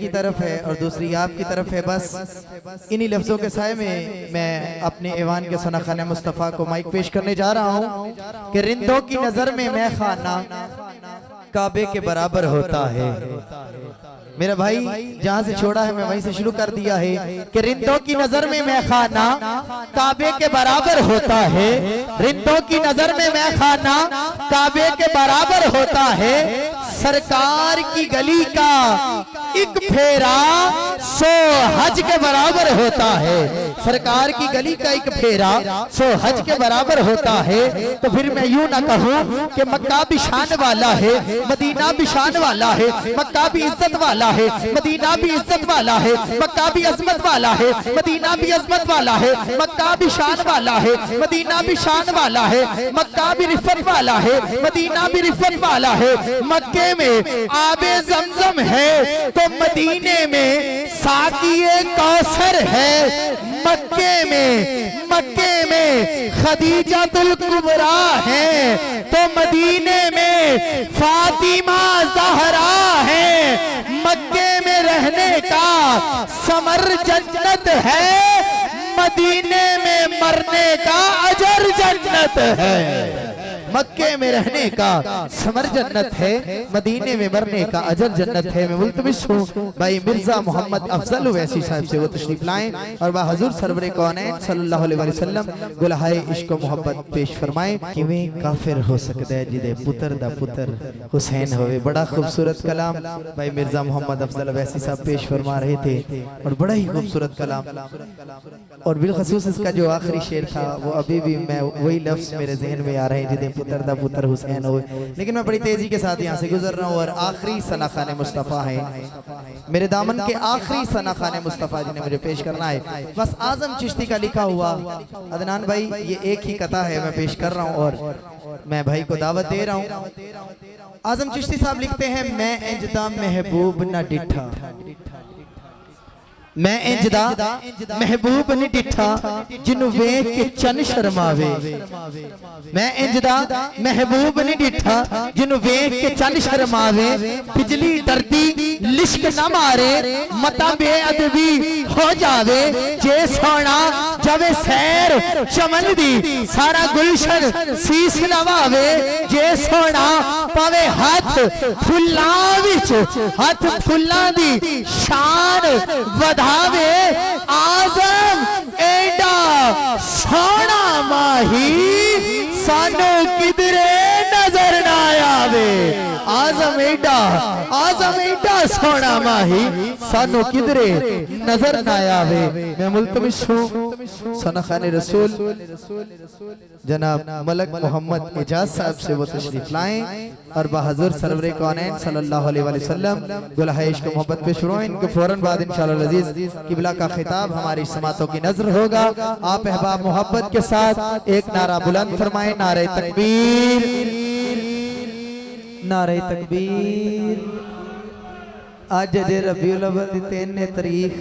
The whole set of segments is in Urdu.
کی طرف ہے اور دوسری آپ کی طرف ہے. بس انہی لفظوں کے سائے میں اپنے ایوان کے سناخانِ مصطفیٰ کو مائک پیش کرنے جا رہا ہوں کہ رندوں کی نظر میں میں خانہ کعبے کے برابر ہوتا ہے. میرا بھائی جہاں سے چھوڑا ہے میں وہیں سے شروع کر دیا ہے کہ رندوں کی نظر میں میں خانہ کعبے کے برابر ہوتا ہے. رندوں کی نظر میں میں خانہ کعبے کے برابر ہوتا ہے. سرکار کی گلی کا ایک پھیرا 100 حج کے برابر ہوتا ہے. سرکار کی گلی کا ایک پھیرا 100 حج کے برابر ہوتا ہے. تو پھر میں یوں نہ کہوں کہ مکہ بھی شان والا ہے, مدینہ بھی شان والا ہے, مکہ بھی عزت والا ہے, مدینہ بھی عزت والا ہے, مکہ بھی عظمت والا ہے, مدینہ بھی عظمت والا ہے, مکہ بھی شان والا ہے, مدینہ بھی شان والا ہے, مکہ بھی رفت والا ہے, مدینہ بھی رفت والا ہے. مکے میں آب زمزم ہے تو مدینے میں ساقی کوثر ہے. مکے میں خدیجہ الکبریٰ ہے تو مدینے میں فاطمہ زہرا ہے. مکے میں رہنے کا ثمر جنت ہے, مدینے میں مرنے کا اجر جنت ہے. مکے میں رہنے کا ثمر جنت ہے, مدینے میں مرنے کا اجر جنت ہے. میں ملتمس ہوں بھائی مرزا محمد افضل اویسی صاحب سے وہ تشریف لائیں اور با حضور سرور کونین صلی اللہ علیہ وسلم گلہائے عشق و محبت پیش فرمائیں. کیویں کافر ہو سکتا ہے جدے پتر دا پتر حسین ہوئے. بڑا خوبصورت کلام بھائی مرزا محمد افضل اویسی صاحب پیش فرما رہے تھے اور بڑا ہی خوبصورت کلام. اور بالخصوص اس کا جو آخری شعر تھا وہ ابھی بھی میں وہی لفظ میرے ذہن میں آ رہے ہیں جدے پتر دا پتر حسین ہوئے. لیکن میں بڑی تیزی کے ساتھ یہاں سے گزر رہا ہوں اور آخری سناخانِ مصطفیٰ ہے میرے دامن کے آخری سناخانِ مصطفیٰ جنہیں مجھے پیش کرنا ہے. بس اعظم چشتی کا لکھا ہوا. عدنان بھائی یہ ایک ہی قطعہ ہے میں پیش کر رہا ہوں اور میں بھائی کو دعوت دے رہا ہوں. اعظم چشتی صاحب لکھتے ہیں میں انجدہ محبوب نہ ڈٹھا, میں انجدہ محبوب نہ ڈٹھا جنو ویکھ کے چن شرماوے. میں انجدہ محبوب نہ ڈٹھا جنو ویکھ کے چن شرماوے. بجلی ڈردی لشک نہ مارے متا بے ادبی ہو جاوے. جے سونا جوے سیر چمن دی سارا گلشن سیس نواوے. جے سونا پاوے ہاتھ پھلاں وچ ہاتھ پھلاں دی شان ودھاوے. آزم ایڈا سونا ماہی سانو کدرے نظر نہ آوے. آزم ایڈا سونا ماہی سانو کدرے نظر نہ آوے. میں ملتمس ہوں سناخانِ رسول جناب ملک محمد اجاز صاحب سے وہ تشریف لائیں اور با حضور سرور کونین صلی اللہ علیہ وسلم گلہائے عشق و محبت پیش فرمائیں. ان کے فوراً بعد انشاءاللہ العزیز قبلہ کا خطاب ہماری سماعتوں کی نظر ہوگا. آپ احباب محبت کے ساتھ ایک نعرہ بلند فرمائیں, نعرہ تکبیر, نعرہ تکبیر. آج جے ربیع الاول دی 3 تاریخ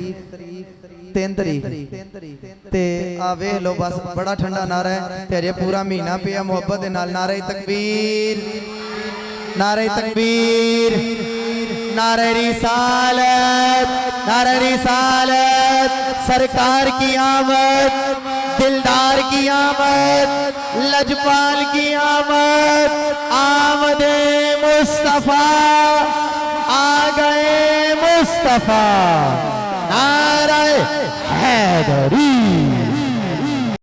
تے آوے لو بس بڑا ٹھنڈا نعرہ ہے تیرے پورا مہینہ پیا محبت نال. نعرہ تکبیر, نعرہ تکبیر, نعرہ رسالت, نعرہ رسالت. سرکار کی آمد, دلدار کی آمد, لجپال کی آمد, آمد مصطفیٰ, آ گئے مصطفیٰ. نعرہ حیدری.